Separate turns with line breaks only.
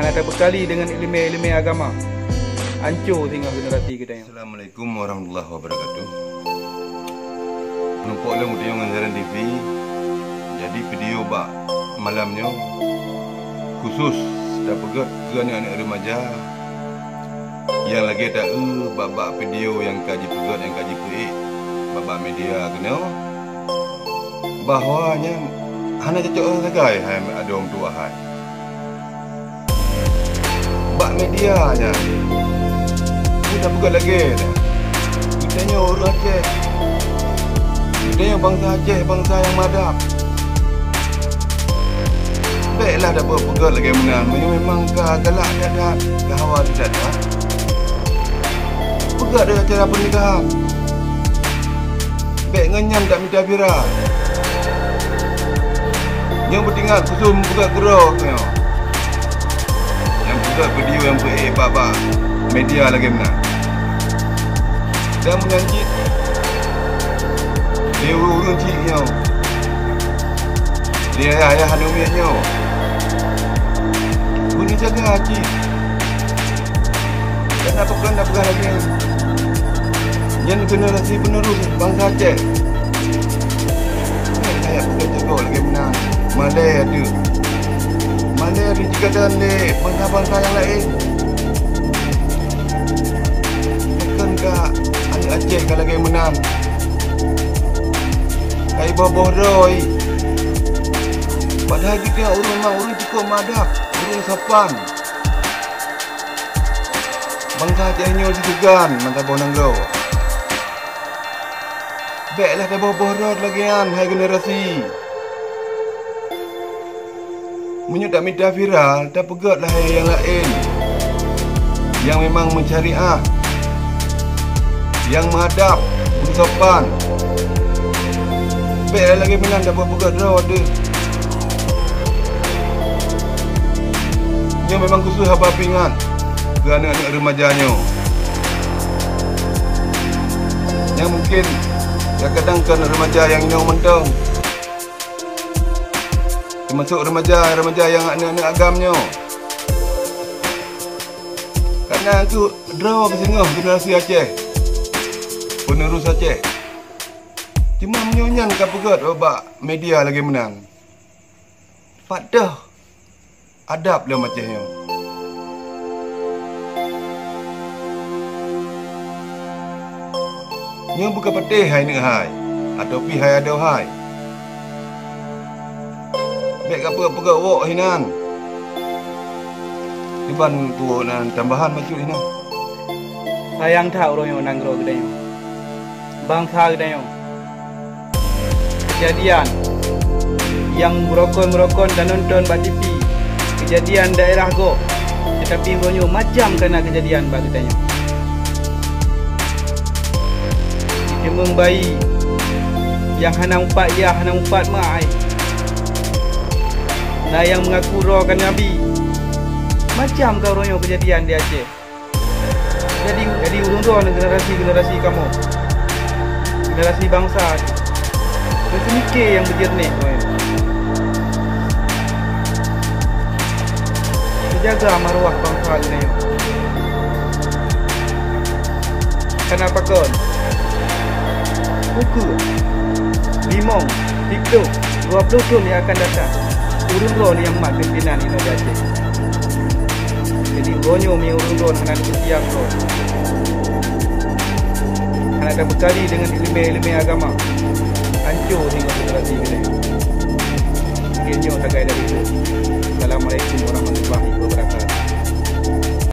hanya terbekali dengan ilmu-ilmu agama. Hancur tinggal generasi kita yang.
Assalamualaikum warahmatullahi wabarakatuh. Nampak lah mudah dengan Zaran TV. Jadi video bak malamnya khusus dah pegat ke anak-anak remaja yang lagi tak bak video yang kaji pegat, yang kaji peik bak media kena bahawanya hanya cocok sagai hai ada orang tua hai bak media aja kita pegat lagi kita nya orang Aceh, kita yang bangsa Aceh, bangsa yang madap. Baiklah dah pegat lagi menang. Memang galak dadat, hawa dadat. Pegat dengan cara pernikahan. Baik ngenyam tak minta viral. Yang bertinggal kusum pegat gerok ni. Yang pegat video yang baba media lagi menang. Dan menyanjit dia urun ciknya. Dia ayah hanumiannya. Guna jaga haji. Dan apa kan dah pegang lagi. Yang generasi penerus bangsa Aceh. Saya pegang jaga lagi menang. Malay ada. Malay ada juga dan bangsa-bangsa yang lain. Bukankah anak Aceh kalau lagi menang? Kayak boboh Roy. Padahal kita orang cukup madap, orang sopan. Bangsa Aceh nyol digegan mata bonang lo. Baiklah dah boboh Roy lagian hai generasi. Menyuk tak minta viral, tak pegatlah hai yang lain. Yang memang mencariah, yang madap, bersopan. Baiklah lagi menang dah pegat draw ada. Dia memang khusus haba pingat ke anak-anak remajanya. Yang mungkin kadang-kadang kan remaja yang inau mentang. Termasuk remaja yang anak-anak agamnya. Karena aku draw ke sini generasi Aceh. Penerus Aceh. Cuma menyonyan ke pegat bak media lagi menang. Padah adab lah macamnya. Nya bukan patih hai nak hai atau pi hai ada hai. Baik apa pegat wok hinan. Tiban tu nan tambahan macam hinan.
Sayang tak orang yang nanggro kedai. Bangsa kedai. Kejadian yang merokon dan nonton bak TV, kejadian daerah go, tetapi ronyo macam kena kejadian bagi tanya. Kita bayi yang hana umpat ya, hana umpat mai. Nah yang mengaku rohkan Nabi, macam kau ronyo kejadian di Aceh. Jadi urun-urun generasi kamu, generasi bangsa. Itu mikir yang berjernih. Jaga maruah bangsa ni. Kenapa kon? Buku, Limong, TikTok, 20 tahun yang akan datang. Urun-urun yang mak pimpinan ini Aceh. Jadi ronyo mi urun-urun kena bersiap kon. Kena berbekali dengan ilmu-ilmu agama. Hancur tinggal generasi kita.